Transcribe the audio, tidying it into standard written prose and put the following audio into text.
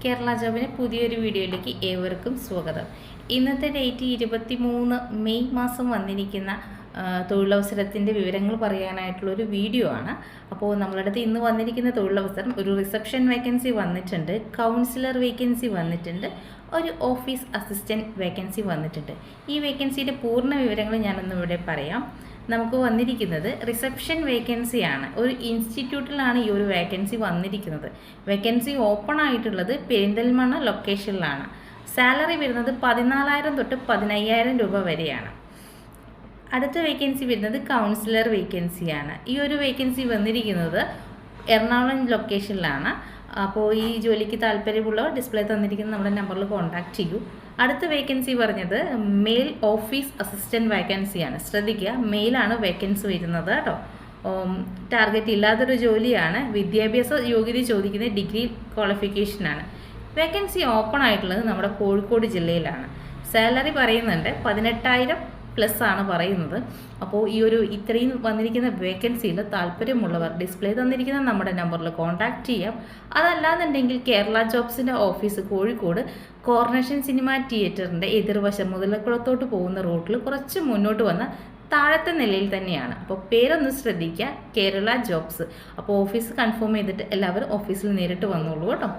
കേരള ജോബിന് പുതിയൊരു വീഡിയോയിലേക്ക് ഏവർക്കും സ്വാഗതം. ഇന്നത്തെ ഡേറ്റ് 23 മെയ് മാസം വന്നിരിക്കുന്ന തൊഴിലവസരത്തിൻ്റെ വിവരങ്ങൾ പറയാനായിട്ടുള്ളൊരു വീഡിയോ ആണ്. അപ്പോൾ നമ്മളുടെ അടുത്ത് ഇന്ന് വന്നിരിക്കുന്ന തൊഴിലവസരം ഒരു റിസപ്ഷൻ വേക്കൻസി വന്നിട്ടുണ്ട്, കൗൺസിലർ വേക്കൻസി വന്നിട്ടുണ്ട്, ഒരു ഓഫീസ് അസിസ്റ്റൻറ്റ് വേക്കൻസി വന്നിട്ടുണ്ട്. ഈ വേക്കൻസിയുടെ പൂർണ്ണ വിവരങ്ങൾ ഞാനൊന്ന് ഇവിടെ പറയാം. നമുക്ക് വന്നിരിക്കുന്നത് റിസപ്ഷൻ വേക്കൻസിയാണ്. ഒരു ഇൻസ്റ്റിറ്റ്യൂട്ടിലാണ് ഈ ഒരു വേക്കൻസി വന്നിരിക്കുന്നത്. വേക്കൻസി ഓപ്പൺ ആയിട്ടുള്ളത് പെരിന്തൽമണ്ണ ലൊക്കേഷനിലാണ്. സാലറി വരുന്നത് 14,000 തൊട്ട് 15,000 രൂപ വരെയാണ്. അടുത്ത വേക്കൻസി വരുന്നത് കൗൺസിലർ വേക്കൻസിയാണ്. ഈ ഒരു വേക്കൻസി വന്നിരിക്കുന്നത് എറണാകുളം ലൊക്കേഷനിലാണ്. അപ്പോൾ ഈ ജോലിക്ക് താല്പര്യമുള്ളവർ ഡിസ്പ്ലേ തന്നിരിക്കുന്ന നമ്മുടെ നമ്പറിൽ കോൺടാക്റ്റ് ചെയ്യൂ. അടുത്ത വേക്കൻസി പറഞ്ഞത് മെയിൽ ഓഫീസ് അസിസ്റ്റൻറ്റ് വേക്കൻസിയാണ്. ശ്രദ്ധിക്കുക, മെയിലാണ് വേക്കൻസി വരുന്നത് കേട്ടോ. ടാർഗറ്റ് ഇല്ലാത്തൊരു ജോലിയാണ്. വിദ്യാഭ്യാസ യോഗ്യത ചോദിക്കുന്നത് ഡിഗ്രി ക്വാളിഫിക്കേഷനാണ്. വേക്കൻസി ഓപ്പൺ ആയിട്ടുള്ളത് നമ്മുടെ കോഴിക്കോട് ജില്ലയിലാണ്. സാലറി പറയുന്നുണ്ട് 18,000 പ്ലസ് ആണ് പറയുന്നത്. അപ്പോൾ ഈ ഒരു ഇത്രയും വന്നിരിക്കുന്ന വേക്കൻസിയിൽ താല്പര്യമുള്ളവർ ഡിസ്പ്ലേ തന്നിരിക്കുന്ന നമ്മുടെ നമ്പറിൽ കോൺടാക്റ്റ് ചെയ്യാം. അതല്ലാന്നുണ്ടെങ്കിൽ കേരള ജോബ്സിൻ്റെ ഓഫീസ് കോഴിക്കോട് കോർണേഷൻ സിനിമ തിയേറ്ററിൻ്റെ എതിർവശം മുതലക്കുളത്തോട്ട് പോകുന്ന റൂട്ടിൽ കുറച്ച് മുന്നോട്ട് വന്ന താഴത്തെ നിലയിൽ തന്നെയാണ്. അപ്പോൾ പേരൊന്ന് ശ്രദ്ധിക്കുക, കേരള ജോബ്സ്. അപ്പോൾ ഓഫീസ് കൺഫേം ചെയ്തിട്ട് എല്ലാവരും ഓഫീസിൽ നേരിട്ട് വന്നോളൂ കേട്ടോ.